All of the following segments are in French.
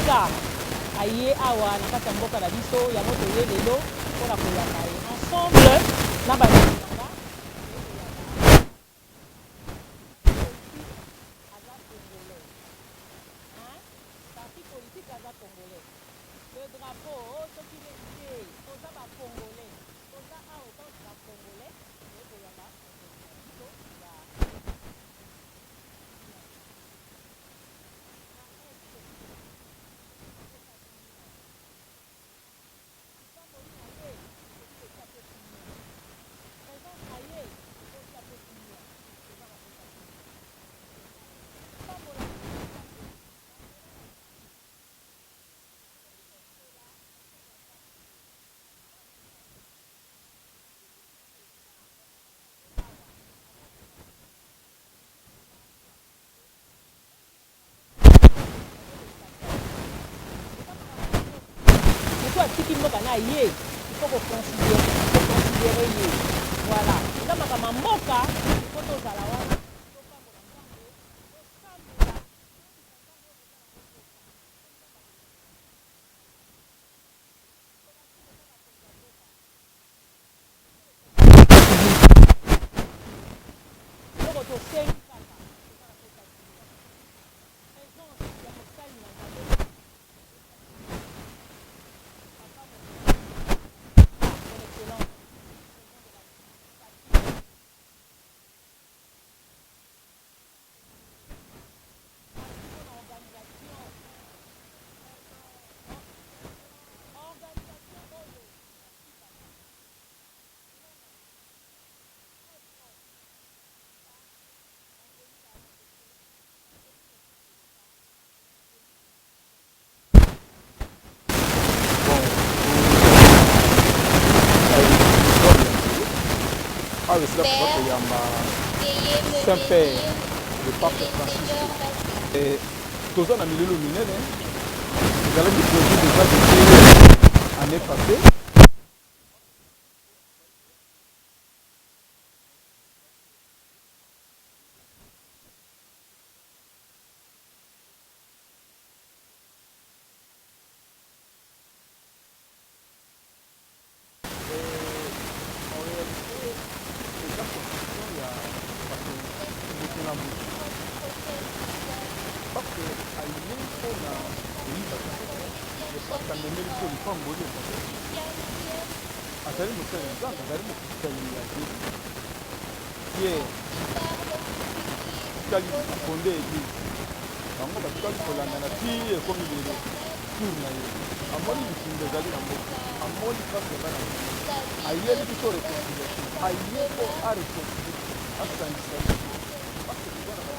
Moïka aye awa na kati ya mboka na biso yango toye lelo mpona koyamba ye ensemble na bandanga aza congolais parti politique aza congolais le drapeau soki nete toza bacongolais toza awa otanke bacongolais toye koyamba biso ya atiki mboka na ye ifo koconsidere ye voilà eza makambo mboka ifo tozala wana tokambola nzambe tosambela eloko tosengi kaka présence ya mosali na nzambe avec cela pour koyamba Saint-Père le pape Francis et toza na milelo minene ezalaki produit déjà depuis année passée azali mosali nzambe azali mokitali ya ye tikali afonde eglise bango batikali kolanda na ti ekomi lelo tour na ye amoni bisimba ezali na mboka amoni mpasi eza na mboka ayeli biso réconciliation aye po aréconcilie asangisa biso parce eza na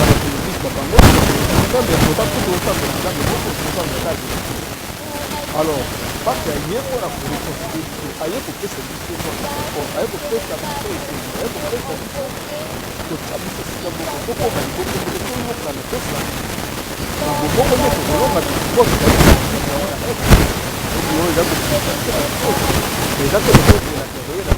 baéglise babango nzambe akota kuta osambela nzambe moko osambela alors parce aye mpona koréconcilie biso aye kopesa biso aye kopesa biso esengo aye kopesa biso kotia biso esika moko tokoma liboko toyokana tosana na boboko nyonso kolonga bikosi oyo eza eza te lokolela koyela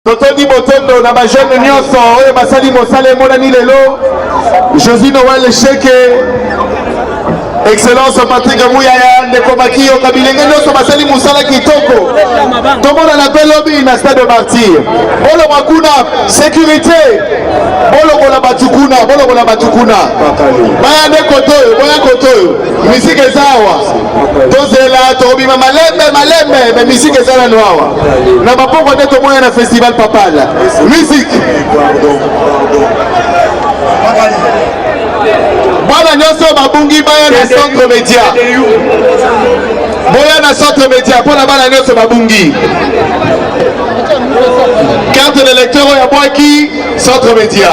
Totoni botondo na bajeune nyonso oyo basali mosala emonani lelo Josie Noël Sheke Excellence Patrick Muyaya ndeko Makiyoka bilenge nyonso basali mosala kitoko tomonana mpe lobi na stade de martyr bolongwa kuna sécurité bolongola bato kuna baya nde kote oyo boya kote oyo misike eza awa tozela tobima malembe me misike eza nano awa na bapoko nde tomoya na festival papala musique bana nyonso babungi baya na centre média boya na centre média mpona bana nyonso babungi carte de lecteur oyo abwaki centre média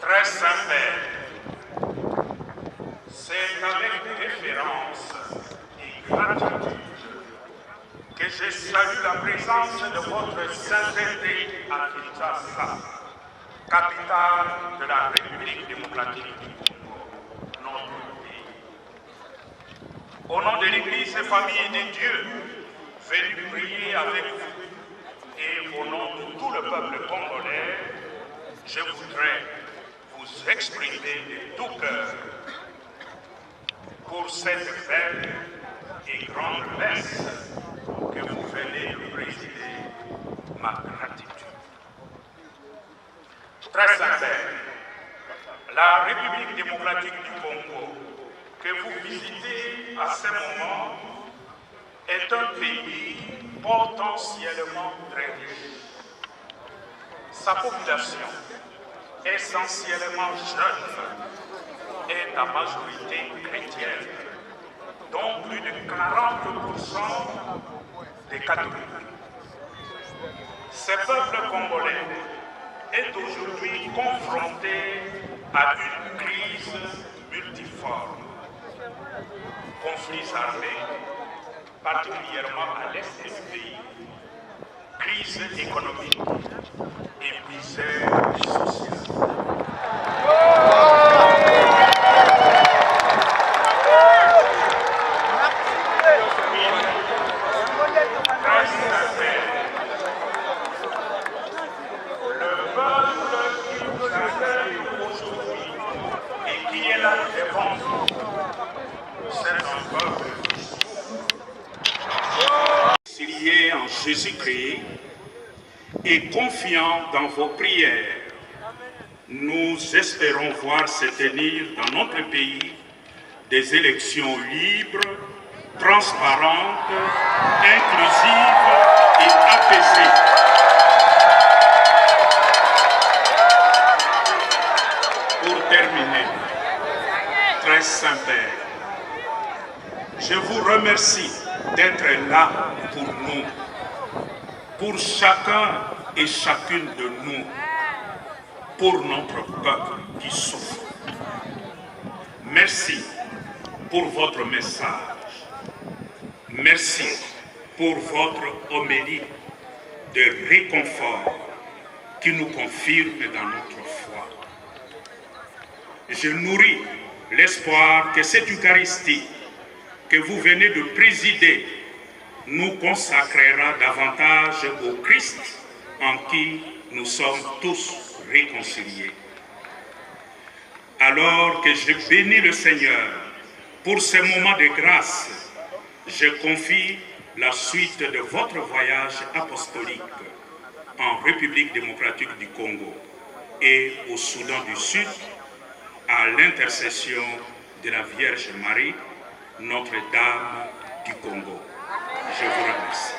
Très Saint-Père, c'est avec référence et gratitude que je salue la présence de votre sainteté à Kinshasa, capitale de la République démocratique du Congo, notre pays. Au nom de l'Église et famille de Dieu, venus prier avec vous, et au nom de tout le peuple congolais, je voudrais vous exprimer de tout cœur pour cette belle et grande messe que vous venez de présider, ma gratitude. Très Saint-Père, la République démocratique du Congo que vous visitez à ce moment est un pays potentiellement très riche. Sa population, essentiellement jeune, est à majorité chrétienne, dont plus de 40% des catholiques. Ce peuple congolais est aujourd'hui confronté à une crise multiforme. Conflits armés, particulièrement à l'est du pays, crise économique et misère sociale. Le peuple qui nous accueille aujourd'hui et qui est là devant nous, c'est un peuple lié en Jésus-Christ et confiant dans vos prières. Nous espérons voir se tenir dans notre pays des élections libres, transparentes, inclusives et apaisées. Pour terminer, très Saint-Père, je vous remercie d'être là pour nous, pour chacun et chacune de nous, pour notre peuple qui souffre. Merci pour votre message. Merci pour votre homélie de réconfort qui nous confirme dans notre foi. Je nourris l'espoir que cette Eucharistie que vous venez de présider nous consacrera davantage au Christ en qui nous sommes tous réconciliés. Alors que je bénis le Seigneur pour ce moment de grâce, je confie la suite de votre voyage apostolique en République démocratique du Congo et au Soudan du Sud à l'intercession de la Vierge Marie, Notre-Dame du Congo. Je vous remercie.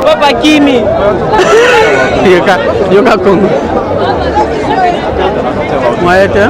Papa Kimi. Yoka Congo. Moyete.